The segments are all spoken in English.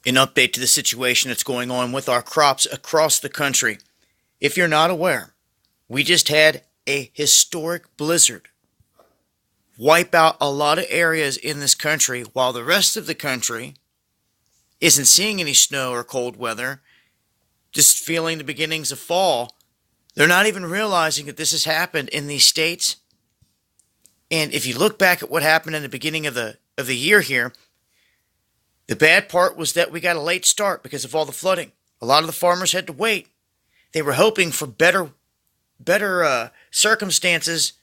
An update to the situation that's going on with our crops across the country. If you're not aware, we just had a historic blizzard wipe out a lot of areas in this country while the rest of the country isn't seeing any snow or cold weather, just feeling the beginnings of fall. They're not even realizing that this has happened in these states. And if you look back at what happened in the beginning of the year here, the bad part was that we got a late start because of all the flooding. A lot of the farmers had to wait. They were hoping for better circumstances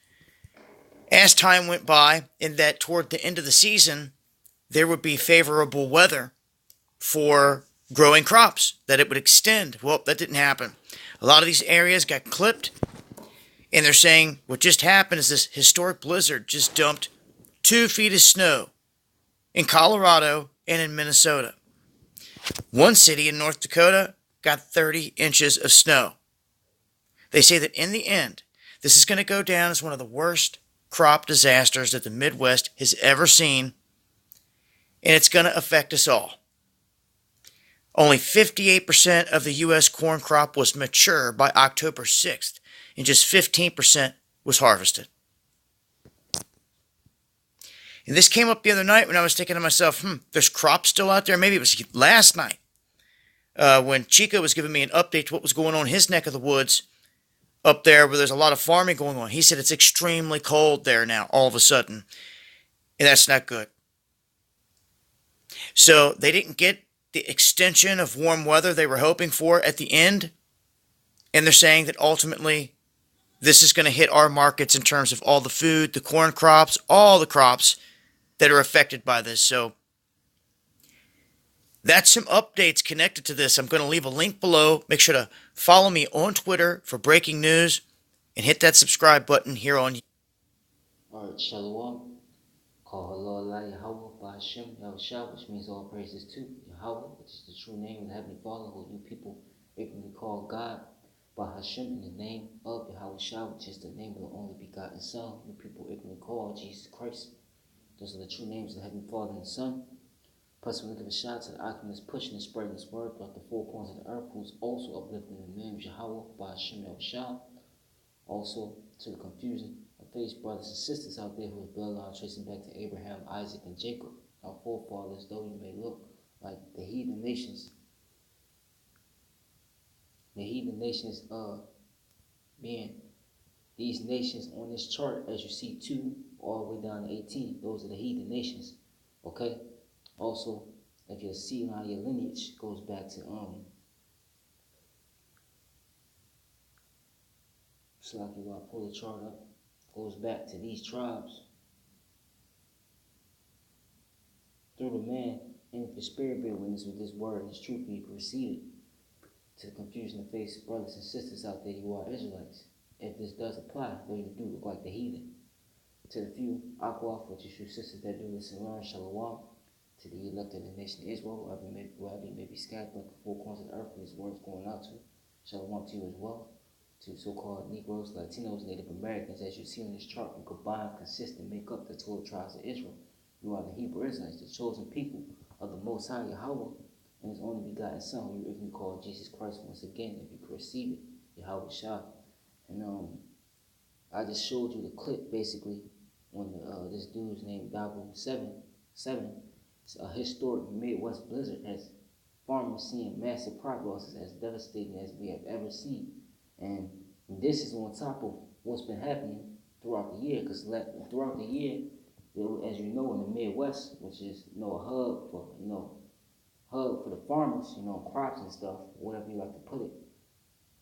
as time went by, and that toward the end of the season there would be favorable weather for growing crops, that it would extend. Well, that didn't happen. A lot of these areas got clipped, and they're saying what just happened is this historic blizzard just dumped 2 feet of snow in Colorado and in Minnesota. One city in North Dakota got 30 inches of snow. They say that in the end, this is going to go down as one of the worst crop disasters that the Midwest has ever seen, and it's going to affect us all. Only 58% of the U.S. corn crop was mature by October 6th, and just 15% was harvested. And this came up the other night when I was thinking to myself, there's crops still out there. Maybe it was last night when Chico was giving me an update to what was going on in his neck of the woods up there where there's a lot of farming going on. He said it's extremely cold there now, all of a sudden. And that's not good. So they didn't get the extension of warm weather they were hoping for at the end. And they're saying that ultimately this is going to hit our markets in terms of all the food, the corn crops, all the crops that are affected by this. So that's some updates connected to this. I'm going to leave a link below. Make sure to follow me on Twitter for breaking news and hit that subscribe button here on. Alright, Shalom. Call Allah Yahweh by Hashem Yahushua, which means all praises to Yahweh, which is the true name of the Heavenly Father, who you people ignorantly call God, by Hashem in the name of Yahushua, which is the name of the only begotten Son, you people ignorantly call Jesus Christ. Those are the true names of the Heavenly Father and the Son. Plus, we give a shout to the Alchemist pushing and spreading this word throughout the four corners of the earth, who's also uplifting the name of Yahweh by Hashem Yahushua. Also, to the confusion of face brothers and sisters out there who have bloodline tracing back to Abraham, Isaac, and Jacob, our forefathers, though you may look like the heathen nations. The heathen nations, being these nations on this chart, as you see 2 all the way down to 18, those are the heathen nations. Okay? Also, if you see how your lineage goes back to it's like you want to pull the chart up, goes back to these tribes. Through the man, and if your spirit bear witness with this word and this truth be proceeded, to the confusion of face brothers and sisters out there, you are Israelites. If this does apply, though you do look like the heathen. To the few Akwaf, which is true sisters that do listen and learn, Shalom. To the elect of the nation of Israel, wherever you may be scattered like the four corners of the earth, where this word is going out to. Shalom to you as well. To so-called Negroes, Latinos, Native Americans, as you see on this chart, who combine, consist, and make up the 12 tribes of Israel. You are the Hebrew Israelites, the chosen people of the Most High Yahweh, and His only begotten Son, who you even call Jesus Christ once again, if you perceive it, Yahweh Shah. And I just showed you the clip, basically, when this dude's named Dabu 7, it's a historic Midwest blizzard has farmers seeing massive crop losses as devastating as we have ever seen. And this is on top of what's been happening throughout the year, because throughout the year, as you know, in the Midwest, which is a hub for the farmers, crops and stuff, whatever you like to put it.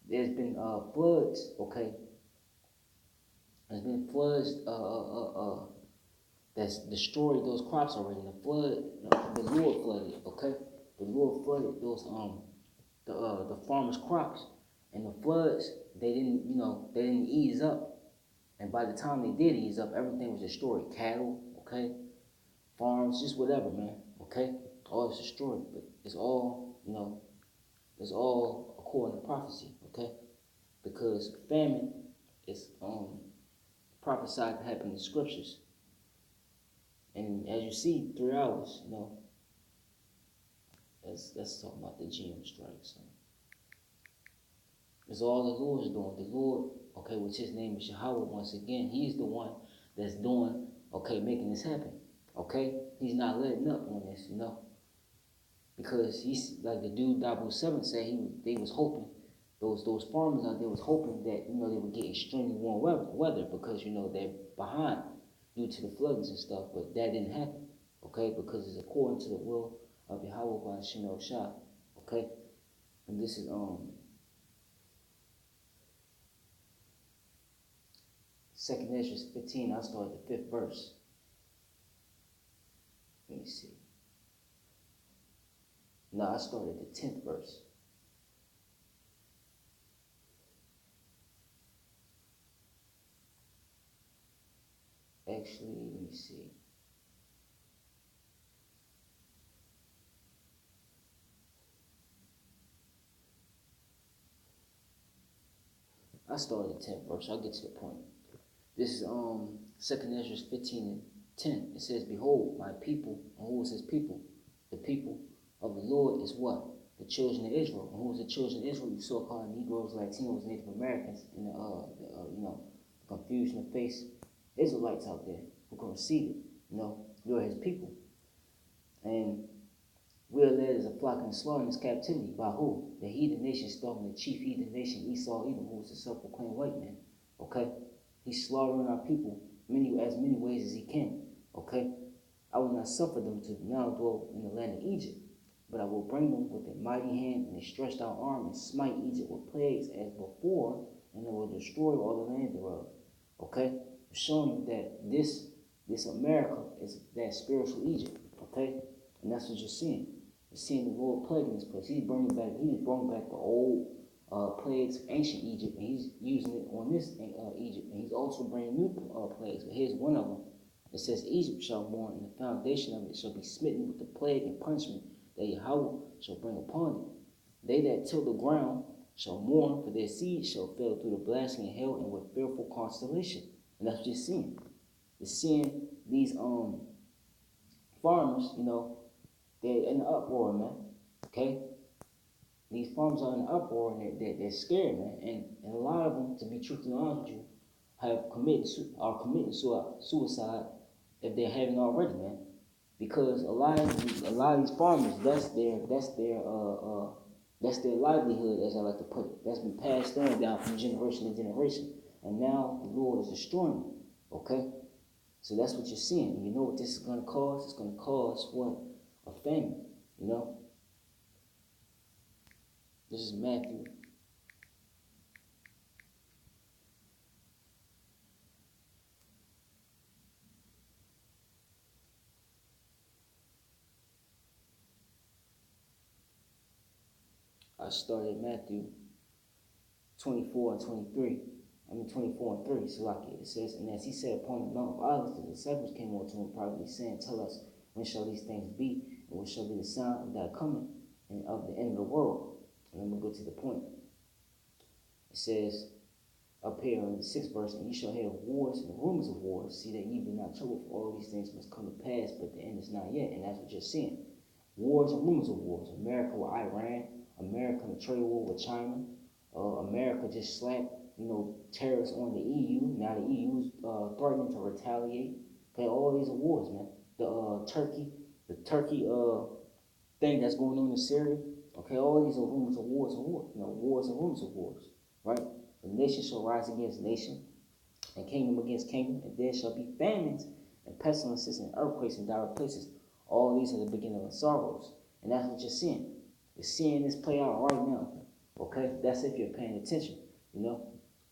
There's been floods, okay? There's been floods that's destroyed those crops already. The Lord flooded, okay? The Lord flooded those the farmers' crops, and the floods they didn't ease up, and by the time they did ease up, everything was destroyed. Cattle, okay, farms, just whatever, man, okay, all is destroyed. But it's all it's all according to prophecy, okay, because famine is prophesied to happen in the scriptures. And as you see, 3 hours, Let's talk about the GM strike. So it's all the Lord's doing. The Lord, okay, which his name is Yahweh once again, he's the one that's doing, okay, making this happen. Okay? He's not letting up on this, you know. Because he's like the dude Dabu 7 said they was hoping, those farmers out there was hoping that, you know, they would get extremely warm weather because, you know, they're behind due to the floods and stuff, but that didn't happen. Okay, because it's according to the will of Yahweh by Shino Shah. Okay? And this is 2nd Ezra 15, I started the 5th verse. Let me see. No, I started the 10th verse. Actually, let me see. I started the 10th verse. I'll get to the point. This is 2nd Ezra 15 and 10. It says, "Behold, my people," and who is his people? The people of the Lord is what? The children of Israel. And who is the children of Israel? You so-called Negroes, Latinos, Native Americans, and you know, the confusion of face Israelites out there who can receive it. You know, you're his people. And we are led as a flock in slaughter in this captivity. By who? The heathen nation, starting the chief heathen nation, Esau, Edom, who is the self-proclaimed white man. Okay? He's slaughtering our people many ways as he can. Okay? I will not suffer them to now dwell in the land of Egypt, but I will bring them with a mighty hand and a stretched out arm and smite Egypt with plagues as before, and I will destroy all the land thereof. Okay? Showing you that this America is that spiritual Egypt. Okay? And that's what you're seeing. You're seeing the Lord plague in this place. He just brought back the old plagues of ancient Egypt, and he's using it on this Egypt, and he's also bringing new plagues. But here's one of them. It says, "Egypt shall mourn, and the foundation of it shall be smitten with the plague and punishment that Yahweh shall bring upon it. They that till the ground shall mourn, for their seed shall fail through the blasting of hell and with fearful constellation." And that's what you're seeing. You're seeing these farmers, you know, they're in the uproar, man. Okay? These farmers are in an uproar and they're scared, man. And a lot of them, to be truthfully honest with you, are committing suicide if they haven't already, man. Because a lot of these farmers, that's their livelihood, as I like to put it. That's been passed on down from generation to generation, and now the Lord is destroying it. Okay, so that's what you're seeing. And you know what this is going to cause? It's going to cause what? A famine. You know. This is Matthew. I started Matthew 24 and 23. 24 and 3. So like it says, "And as he said upon the Mount of Olives, the disciples came unto him privately, saying, Tell us, when shall these things be? And what shall be the sign of thy coming and of the end of the world?" And I'm going to go to the point. It says up here in the 6th verse, "And ye shall hear of wars and rumors of wars. See that ye be not troubled, for all these things must come to pass, but the end is not yet." And that's what you're seeing. Wars and rumors of wars. America with Iran. America in a trade war with China. America just slapped, you know, terrorists on the EU. Now the EU is threatening to retaliate. Okay, all these are wars, man. The Turkey thing that's going on in Syria. Okay, all these are rumors of wars and wars. You know, wars and rumors of wars, right? The nation shall rise against nation, and kingdom against kingdom, and there shall be famines and pestilences and earthquakes in dire places. All these are the beginning of sorrows, and that's what you're seeing. You're seeing this play out right now. Okay, that's if you're paying attention. You know,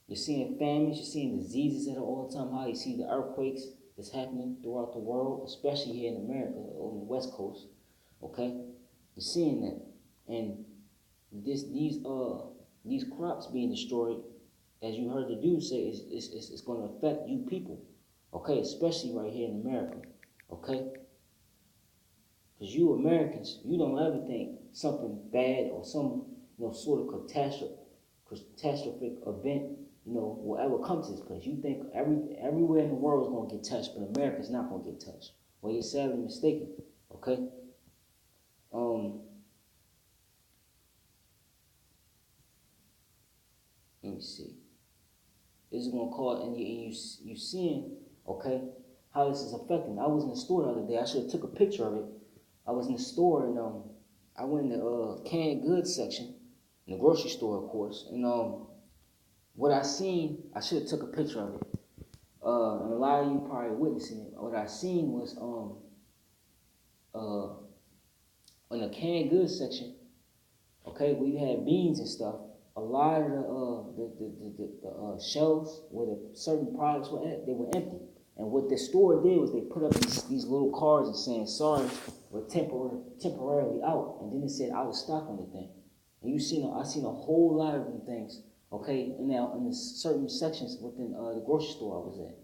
you're seeing famines, you're seeing diseases at an all-time high. You see the earthquakes that's happening throughout the world, especially here in America on the West Coast. Okay, you're seeing that, and these crops being destroyed, as you heard the dude say, it's going to affect you people. Okay, especially right here in America. Okay, because you Americans, you don't ever think something bad or some sort of catastrophic event will ever come to this place. You think everywhere in the world is going to get touched, but America's not going to get touched. Well, you're sadly mistaken. Okay. me see. This is gonna cause, and you seeing, okay, how this is affecting. I was in the store the other day. I should have took a picture of it. I was in the store and I went in the canned goods section in the grocery store, of course. And what I seen, I should have took a picture of it. And a lot of you probably witnessing it. What I seen was in the canned goods section, okay, we had beans and stuff. A lot of the shelves where the certain products were at, they were empty. And what the store did was they put up these little cards and saying, sorry, we're temporarily out. And then it said out of stock on the thing. And I seen a whole lot of them things, okay, now in the certain sections within the grocery store I was at.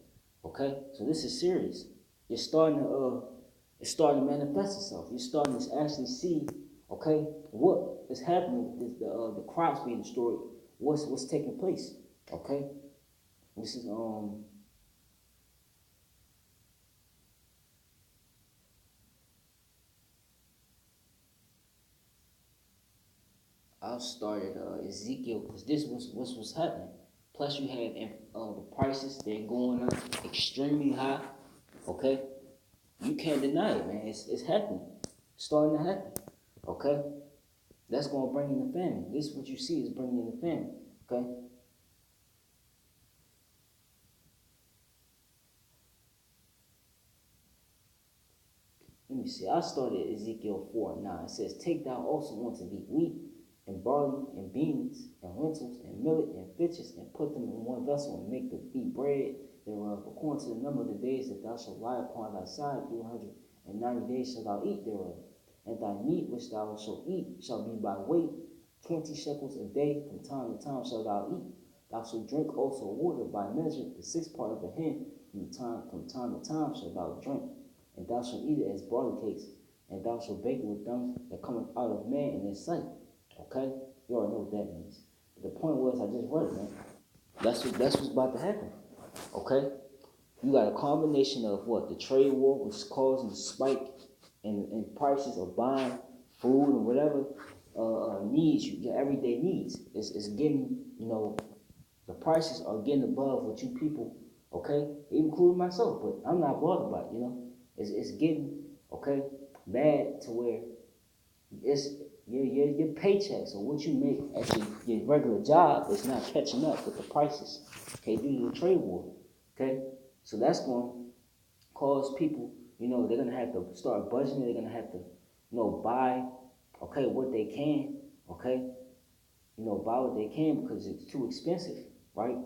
Okay? So this is serious. It's starting to manifest itself. You're starting to actually see, okay, what is happening is the crops being destroyed. What's taking place? Okay? This is I'll start at Ezekiel because this was happening. Plus you have the prices, they're going up extremely high. Okay? You can't deny it, man. It's happening. It's starting to happen. Okay? That's going to bring in the famine. This is what you see is bringing in the famine. Okay? Let me see. I started Ezekiel 4:9. It says, take thou also unto thee wheat and barley and beans and lentils and millet and fitches and put them in one vessel and make thee bread thereof according to the number of the days that thou shalt lie upon thy side 390 days shalt thou eat thereof. And thy meat which thou shalt eat shall be by weight 20 shekels a day. From time to time shalt thou eat. Thou shalt drink also water by measure, the sixth part of a hin. From time to time shalt thou drink. And thou shalt eat it as barley cakes. And thou shalt bake it with them that cometh out of man in his sight. Okay? You already know what that means. But the point was, I just read it, man. That's what's about to happen. Okay? You got a combination of what? The trade war, which is causing the spike in prices of buying food and whatever needs, your everyday needs. It's getting, the prices are getting above what you people, okay, including myself, but I'm not bothered by it, It's getting, okay, bad to where it's your paychecks or what you make at your regular job is not catching up with the prices, okay, due to the trade war, okay? So that's going to cause people, they're going to have to start budgeting. They're going to have to, buy, okay, what they can, okay? Buy what they can because it's too expensive, right?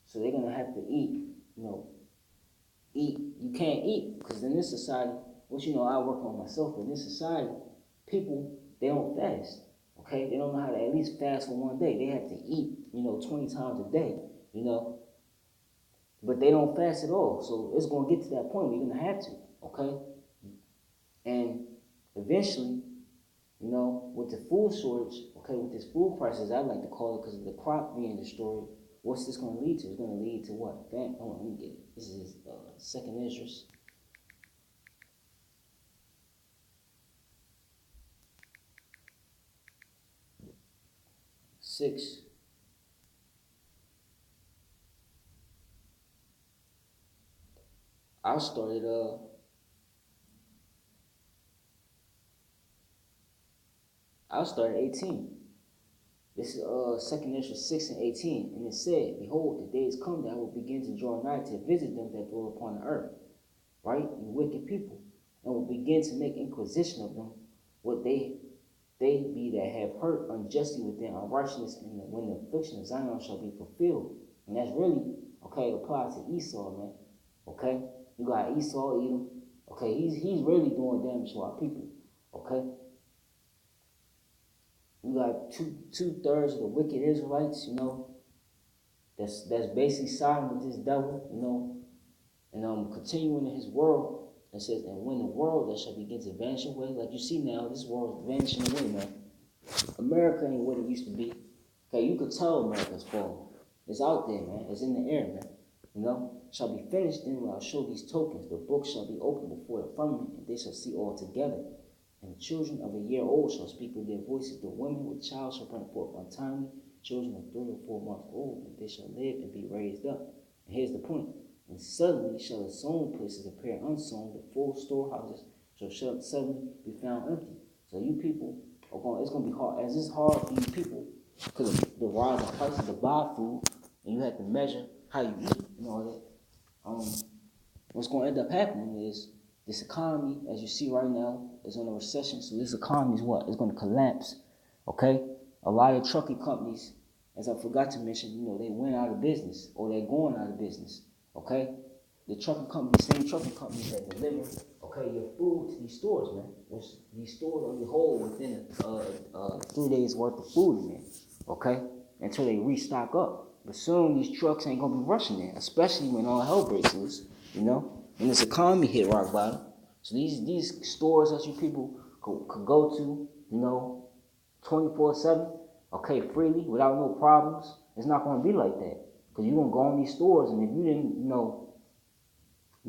So they're going to have to eat, eat. You can't eat because in this society, which, I work on myself, but in this society, people, they don't fast, okay? They don't know how to at least fast for one day. They have to eat, 20 times a day, But they don't fast at all. So it's going to get to that point where you're going to have to, okay? And eventually, with the food shortage, okay, with this food crisis, I like to call it because of the crop being destroyed, what's this going to lead to? It's going to lead to what? Hold on, let me get it. This is second Esdras. 6. I'll start it I'll start at 18. This is second Esdras 6 and 18. And it said, behold, the days come that I will begin to draw nigh to visit them that dwell upon the earth, right? You wicked people, and will begin to make inquisition of them, what they be that have hurt unjustly with their unrighteousness, and when the affliction of Zion shall be fulfilled. And that's really, okay, applies to Esau, man. Okay? You got Esau, Edom. Okay, he's really doing damage to our people. Okay? You got two-thirds of the wicked Israelites, that's basically siding with this devil, and continuing in his world. It says, and when the world that shall begin to vanish away, like you see now, this world is vanishing away, man. America ain't what it used to be. Okay, you could tell America's falling. It's out there, man. It's in the air, man. Shall be finished, then will I show these tokens. The book shall be opened before the firmament, and they shall see all together. And the children of a year old shall speak with their voices. The women with child shall bring forth untimely, children of 3 or 4 months old, and they shall live and be raised up. And here's the point. And suddenly shall the sown places appear unsown, the full storehouses shall suddenly be found empty. So you people are going, it's going to be hard, as it's hard for you people, because of the rise in prices to buy food, and you have to measure how you eat and all that. What's going to end up happening is this economy, as you see right now, is in a recession. So this economy is what? It's going to collapse. Okay? A lot of trucking companies, as I forgot to mention, they went out of business or they're going out of business. Okay? The trucking companies, same trucking companies that deliver, okay, your food to these stores, man. These stores only hold within 3 days worth of food in there. Okay? Until they restock up. But soon these trucks ain't gonna be rushing there, especially when all hell breaks loose. And this economy hit rock bottom. So these stores that you people could go to, 24/7, okay, freely, without no problems, it's not gonna be like that. Because you're gonna go in these stores, and if you didn't,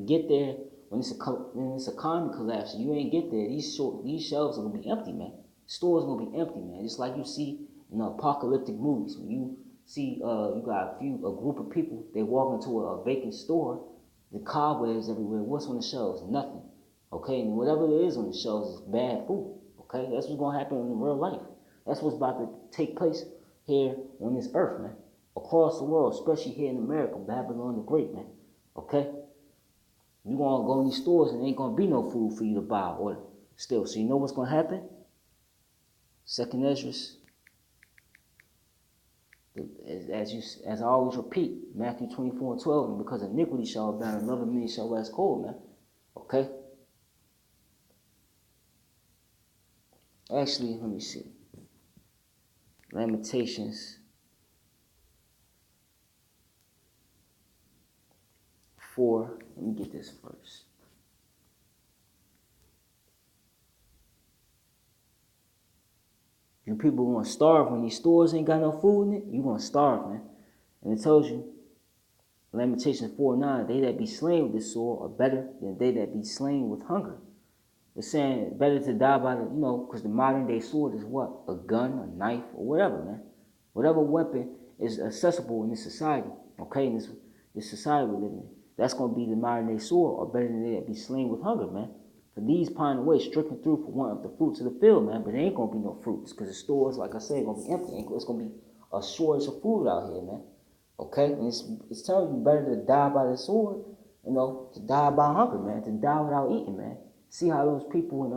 get there when this economy collapses, you ain't get there, these shelves are gonna be empty, man. Stores are gonna be empty, man. Just like you see in apocalyptic movies. When you see you got a group of people, they walk into a vacant store, the cobwebs everywhere. What's on the shelves? Nothing. Okay, and whatever there is on the shelves is bad food. Okay, that's what's gonna happen in real life. That's what's about to take place here on this earth, man. Across the world, especially here in America, Babylon the Great, man. Okay? You're gonna go in these stores and there ain't gonna be no food for you to buy or still. So you know what's gonna happen? Second Esdras, as I always repeat, Matthew 24:12, and because iniquity shall abound, another many shall wax cold, man. Okay? Actually, let me see. Lamentations 4. Let me get this first. You people are gonna starve when these stores ain't got no food in it. You gonna starve, man. And it tells you, Lamentations 4:9, they that be slain with the sword are better than they that be slain with hunger. It's saying better to die by because the modern day sword is what? A gun, a knife, or whatever, man. Whatever weapon is accessible in this society, okay, in this society we live in. That's going to be the modern day sword, or better than they that be slain with hunger, man. For these pine away, stricken through for want of the fruits of the field, man. But there ain't going to be no fruits, because the stores, like I said, going to be empty. It's going to be a shortage of food out here, man. Okay? And it's telling you better to die by the sword, to die by hunger, man, to die without eating, man. See how those people in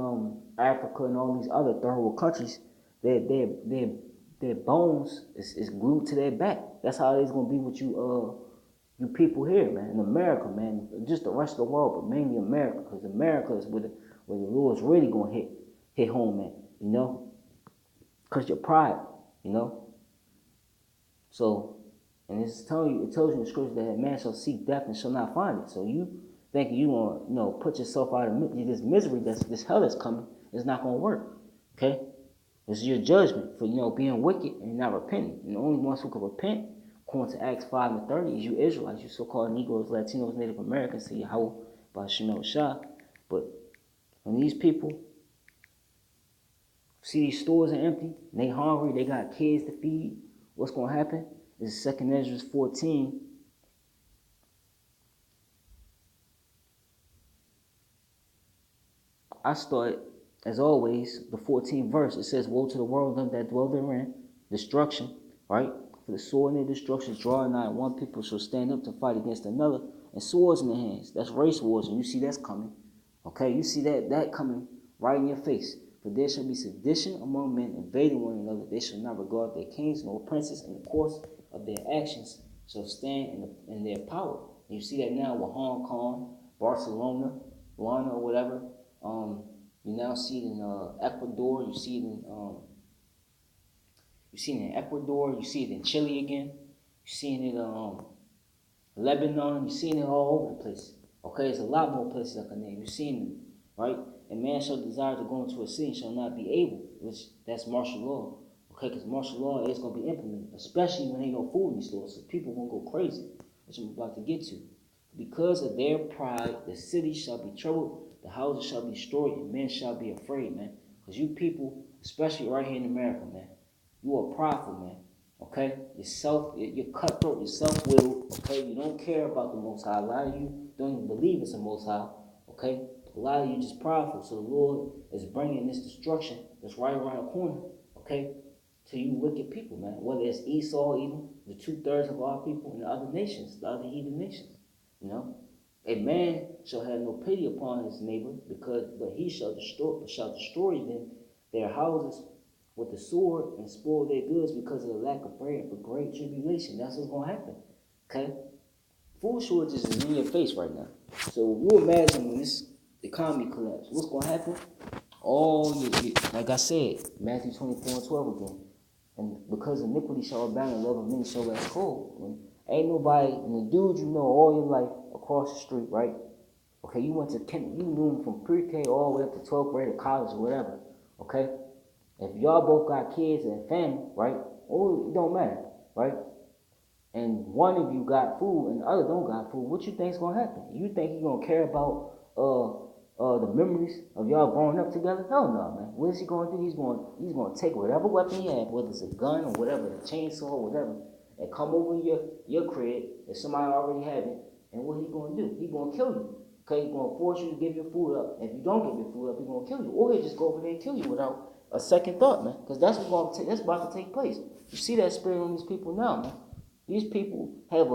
Africa and all these other third world countries, their bones is glued to their back. That's how it's gonna be with you people here, man. In America, man. Just the rest of the world, but mainly America, because America is where the Lord's really gonna hit home at, because your pride, So, and it tells you in the scripture that man shall seek death and shall not find it. So you thinking you gonna put yourself out of this misery, this hell that's coming, is not gonna work. Okay? This is your judgment for being wicked and not repenting. And the only ones who can repent, according to Acts 5:30, is you Israelites, you so-called Negroes, Latinos, Native Americans, say Yahweh by Shemel Shah. But when these people see these stores are empty, and they hungry, they got kids to feed, what's gonna happen? This is 2 Esdras 14. I start, as always, the 14th verse. It says, woe to the world of them that dwell therein, destruction, right? For the sword in their destruction, draw not one people shall stand up to fight against another, and swords in their hands. That's race wars, and you see that's coming. Okay, you see that coming right in your face. For there shall be sedition among men, invading one another. They shall not regard their kings nor princes, in the course of their actions shall stand in their power. And you see that now with Hong Kong, Barcelona, Lana, or whatever. You now see it in Ecuador. You see it in Ecuador. You see it in Chile again. You see it in Lebanon. You see it all over the place. Okay, there's a lot more places I can name. You're seeing it, right? And man shall desire to go into a city and shall not be able, which that's martial law. Okay, because martial law is going to be implemented, especially when ain't no food in these stores. So people going to go crazy, which I'm about to get to. Because of their pride, the city shall be troubled, the houses shall be destroyed, and men shall be afraid, man. Because you people, especially right here in America, man, you are prideful, man. Okay, you're cutthroat, you're self-willed. Okay, you don't care about the Most High. A lot of you don't even believe it's the Most High. Okay, a lot of you just prideful. So the Lord is bringing this destruction that's right around the corner. Okay, to you wicked people, man. Whether it's Esau, even the 2/3 of our people, and the other nations, the other heathen nations. You know, a man shall have no pity upon his neighbor, but he shall destroy them their houses with the sword and spoil their goods because of the lack of bread for great tribulation. That's what's gonna happen. Okay? Food shortages is in your face right now. So you imagine when this economy collapses, what's gonna happen? Like I said, Matthew 24:12 again. And because iniquity shall abound, and love of many shall wax cold. Ain't nobody, and the dude you know all your life across the street, right? Okay, you went to you knew him from pre-K all the way up to 12th grade or college or whatever. Okay? If y'all both got kids and family, right? Oh, it don't matter, right? And one of you got food and the other don't got food, what you think's gonna happen? You think he gonna care about the memories of y'all growing up together? Hell no, man. What is he gonna do? He's gonna take whatever weapon he has, whether it's a gun or whatever, a chainsaw or whatever, and come over your crib if somebody already have it. And what he gonna do? He gonna kill you. Okay, he's gonna force you to give your food up. If you don't give your food up, he's gonna kill you, or he'll just go over there and kill you without a second thought, man. Because that's that's about to take place. You see that spirit on these people now, man. These people have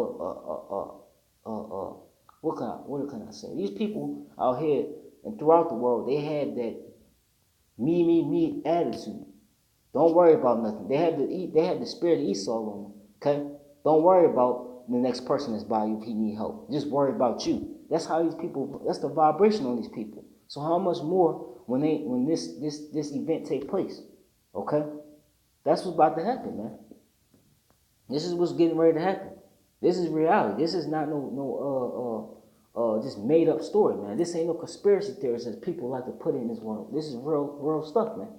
what can I say? These people out here and throughout the world, they have that me attitude. Don't worry about nothing. They have the spirit of Esau on them. Okay? Don't worry about the next person that's by you if he need help. Just worry about you. That's how these people. That's the vibration on these people. So how much more when this event take place? Okay? That's what's about to happen, man. This is what's getting ready to happen. This is reality. This is not no just made up story, man. This ain't no conspiracy theories that people like to put in this world. This is real stuff, man.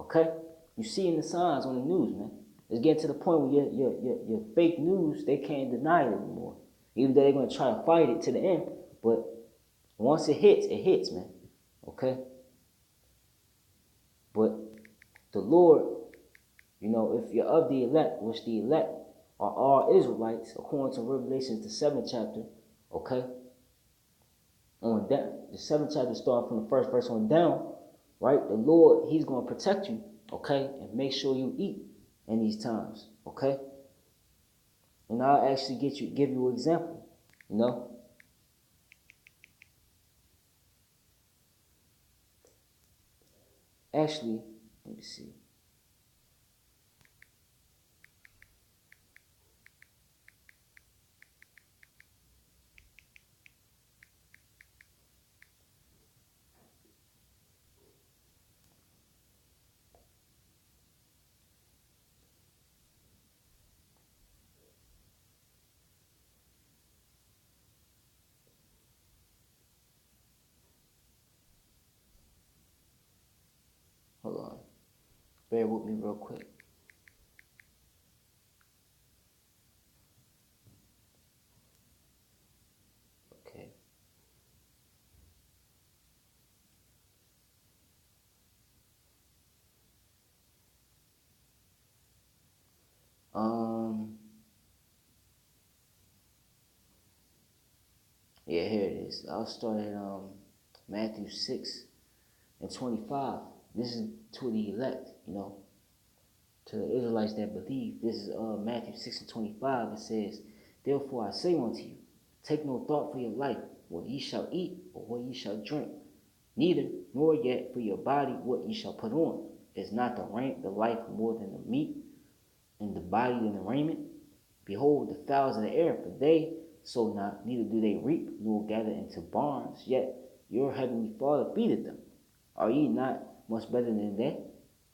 Okay, you seeing the signs on the news, man. It's getting to the point where your fake news they can't deny it anymore. Even though they're gonna try to fight it to the end, but once it hits, man. Okay, but the Lord, if you're of the elect, which the elect are all Israelites, according to Revelation, the 7th chapter, okay? On that, the 7th chapter starting from the first verse on down, right? The Lord, He's going to protect you, okay? And make sure you eat in these times, okay? And I'll actually give you an example, Actually, let me see. Hold on. Bear with me real quick. Okay. Yeah, here it is. I'll start at Matthew 6:25. This is to the elect, to the Israelites that believe. This is Matthew 6:25. It says, "Therefore I say unto you, take no thought for your life, what ye shall eat, or what ye shall drink, neither nor yet for your body what ye shall put on. Is not the life more than the meat, and the body than the raiment? Behold the fowls of the air, for they sow not, neither do they reap, nor gather into barns, yet your heavenly Father feedeth them. Are ye not much better than they?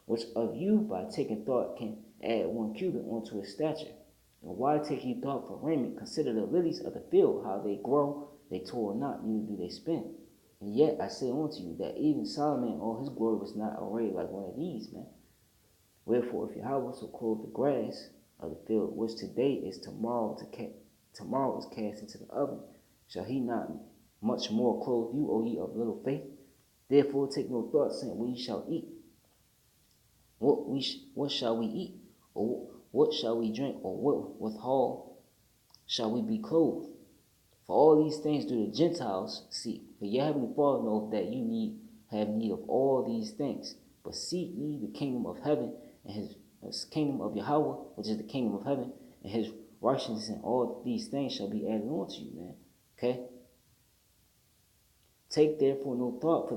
Which of you, by taking thought, can add 1 cubit unto his stature? And why take ye thought for raiment? Consider the lilies of the field, how they grow, they toil not, neither do they spin. And yet I say unto you, that even Solomon in all his glory was not arrayed like one of these, man. Wherefore, if Yahweh so clothe the grass of the field, which today is tomorrow is cast into the oven, shall he not much more clothe you, O ye of little faith? Therefore take no thought, saying, what ye shall eat, what shall we eat, or What shall we drink, or what withal shall we be clothed? For all these things do the Gentiles seek. For your heavenly Father knows that you have need of all these things. But seek ye the kingdom of heaven, and his kingdom of Yahweh, which is the kingdom of heaven, and his righteousness, and all these things shall be added on to you, man. Okay? Take therefore no thought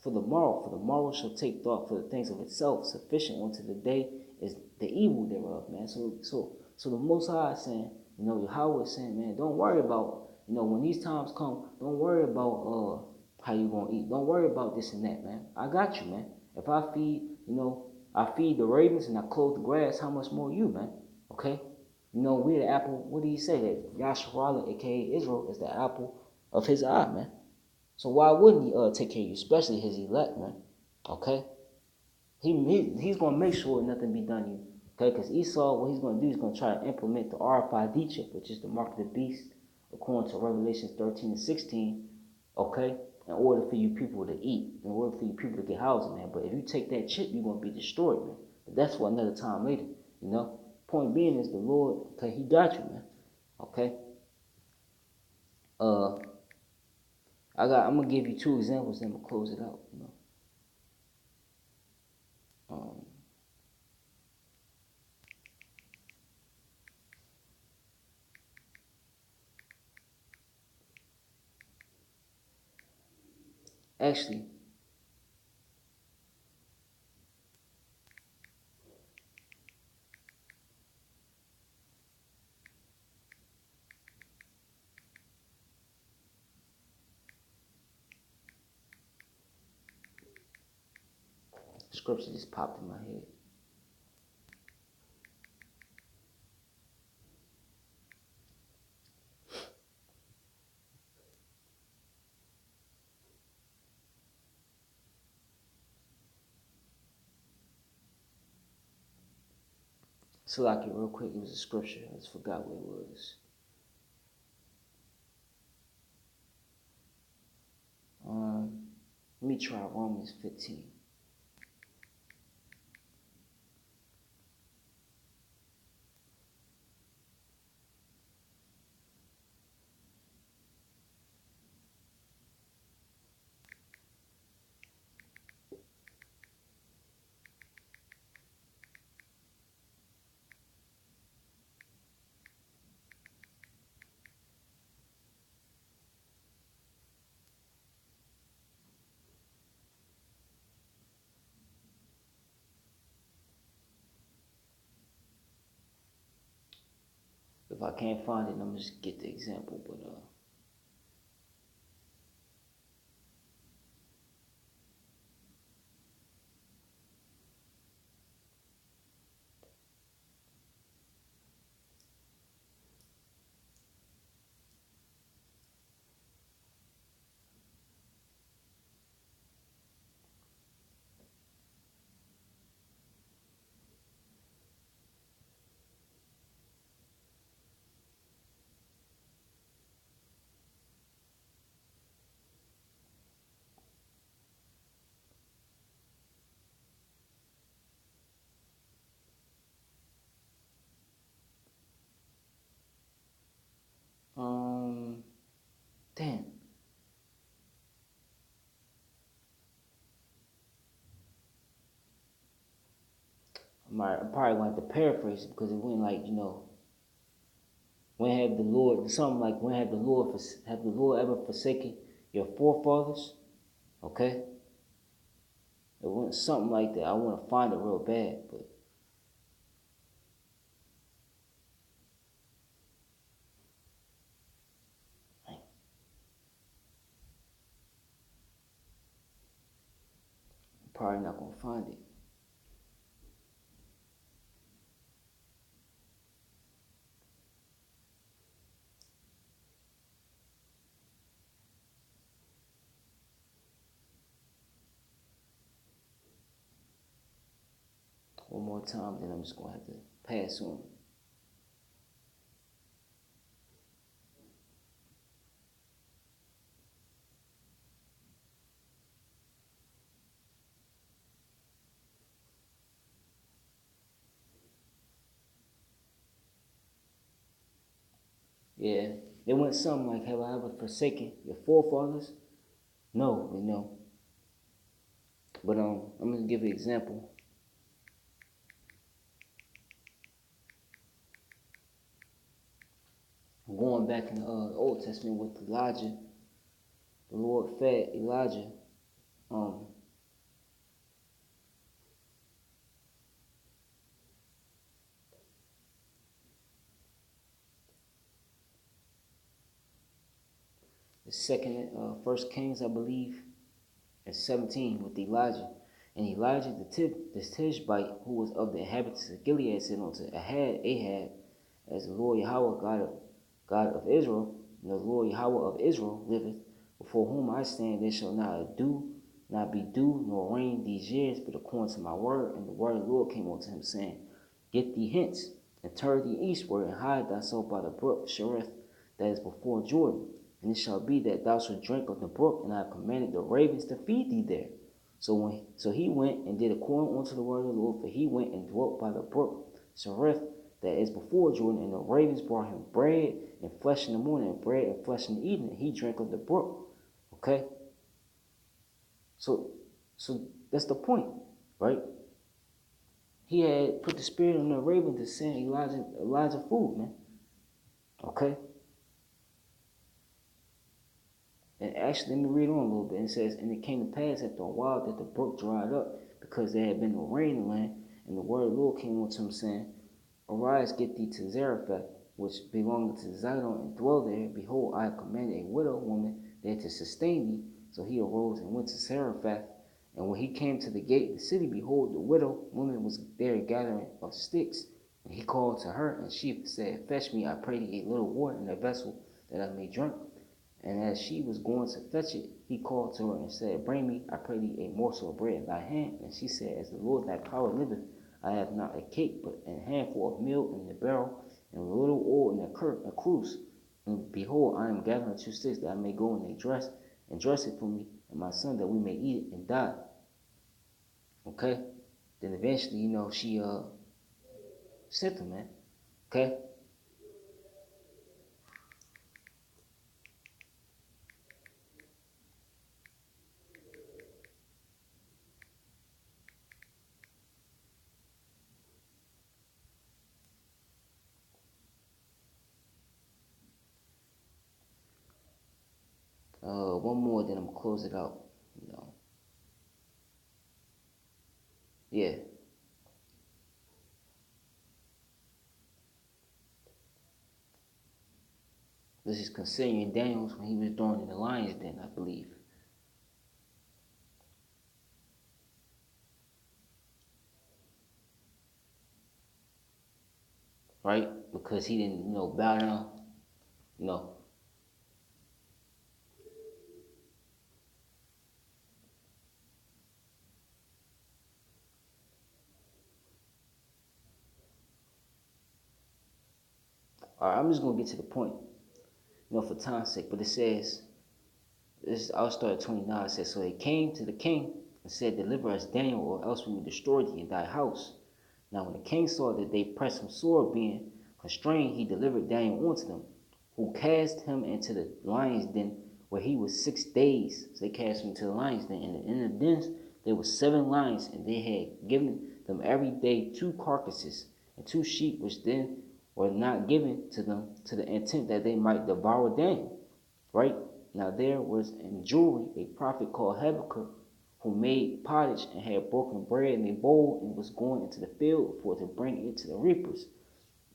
for the morrow, for the morrow shall take thought for the things of itself. Sufficient unto the day is the evil thereof, man. So the Most High is saying, Yahweh is saying, man, don't worry about, when these times come, don't worry about how you gonna eat. Don't worry about this and that, man. I got you, man. If I feed, I feed the ravens and I clothe the grass, how much more you, man? Okay? We're the apple. What do you say that Yasharala, aka Israel, is the apple of his eye, man? So why wouldn't he take care of you, especially his elect, man? Okay? He's going to make sure nothing be done to you. Okay? Because Esau, what he's going to do, he's going to try to implement the RFID chip, which is the mark of the beast, according to Revelation 13 and 16, okay? In order for you people to eat, in order for you people to get housing, man. But if you take that chip, you're going to be destroyed, man. But that's for another time later, Point being is the Lord, okay, he got you, man. Okay? I'm gonna give you two examples, then I'm gonna close it out. Actually, scripture just popped in my head. So like it real quick, it was a scripture. I just forgot what it was. Let me try Romans 15. If I can't find it, I'm gonna just get the example. But damn. I'm probably gonna have to paraphrase it because it went like, when have the Lord, something like, when have the Lord ever forsaken your forefathers? Okay? It went something like that. I want to find it real bad, but I'm probably not gonna find it. One more time, then I'm just gonna have to pass on. Yeah. They went something like, have I ever forsaken your forefathers? No, But I'm gonna give you an example. Going back in the Old Testament with Elijah, the Lord fed Elijah. Um, the second, First Kings, I believe, and 17 with Elijah. And Elijah the Tishbite, who was of the inhabitants of Gilead, said unto Ahab, as the Lord Yahweh, God of Israel, and the Lord Yahweh of Israel liveth, before whom I stand, there shall not be dew nor rain these years, but according to my word. And the word of the Lord came unto him, saying, Get thee hence, and turn thee eastward, and hide thyself by the brook Cherith, that is before Jordan. And it shall be that thou shalt drink of the brook, and I have commanded the ravens to feed thee there. So he went and did according unto the word of the Lord, for he went and dwelt by the brook Cherith, that is before Jordan, and the ravens brought him bread and flesh in the morning, and bread and flesh in the evening, and he drank of the brook. Okay? So that's the point, right? He had put the spirit on the raven to send Elijah food, man. Okay? And actually, let me read on a little bit. It says, And it came to pass after a while that the brook dried up, because there had been no rain in the land. And the word of the Lord came unto him, saying, Arise, get thee to Zarephath, which belongeth to Zidon, and dwell there. Behold, I have commanded a widow woman there to sustain thee. So he arose and went to Zarephath. And when he came to the gate of the city, behold, the widow woman was there gathering of sticks. And he called to her, and she said, Fetch me, I pray thee, a little water in a vessel, that I may drink. And as she was going to fetch it, he called to her and said, Bring me, I pray thee, a morsel of bread in thy hand. And she said, As the Lord thy power liveth, I have not a cake, but a handful of meal in the barrel, and a little oil in a cruse. And behold, I am gathering 2 sticks, that I may go and dress it for me and my son, that we may eat it and die. Okay? Then eventually, she sent him, man. Okay? One more, then I'm gonna close it out. Yeah. This is considering Daniel's when he was thrown in the lion's den, I believe. Right? Because he didn't, bow down. No. Alright, I'm just gonna get to the point, for time's sake. But it says, I'll start at 29. It says, So they came to the king and said, Deliver us, Daniel, or else we will destroy thee in thy house. Now when the king saw that they pressed him sore, being constrained, he delivered Daniel unto them, who cast him into the lion's den, where he was 6 days. So they cast him into the lion's den. And in the dens there were 7 lions, and they had given them every day 2 carcasses, and 2 sheep, which then were not given to them, to the intent that they might devour Daniel. Right? Now there was in jewelry a prophet called Habakkuk, who made pottage and had broken bread in a bowl, and was going into the field for to bring it to the reapers.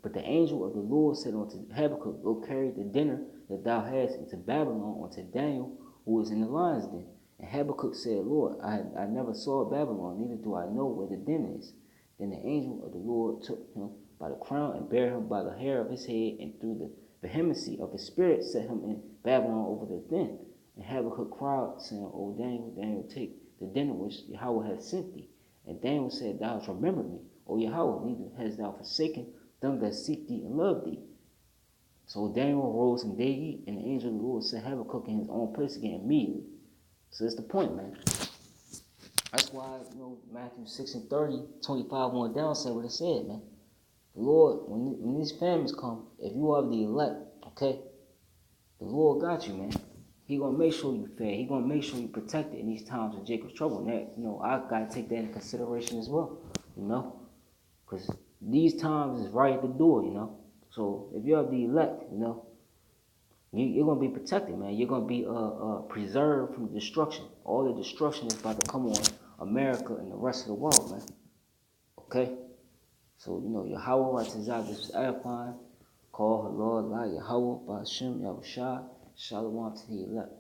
But the angel of the Lord said unto Habakkuk, Go carry the dinner that thou hast into Babylon unto Daniel, who is in the lion's den. And Habakkuk said, Lord, I never saw Babylon, neither do I know where the den is. Then the angel of the Lord took him by the crown, and bare him by the hair of his head, and through the vehemency of his spirit set him in Babylon over the den. And Habakkuk cried, saying, O Daniel, take the dinner which Yahweh hath sent thee. And Daniel said, Thou hast remembered me, O Yahweh, neither hast thou forsaken them that seek thee and love thee. So Daniel arose and did eat, and the angel of the Lord set Habakkuk in his own place again immediately. So that's the point, man. That's why, Matthew 6 and 30, 25 on down said what it said, man. The Lord, when these famines come, if you are the elect, Okay? The Lord got you, man. He gonna make sure you fed. He gonna make sure you protected in these times of Jacob's trouble. And that, I gotta take that into consideration as well, because these times is right at the door. So if you're the elect, you're gonna be protected, man. You're gonna be preserved from destruction. All the destruction is about to come on America and the rest of the world, man. Okay? So, Yahweh Ratazah, this is edifying. Call her Lord, La Yahweh, Ba'ashem, Yahushua, Shalom to the elect.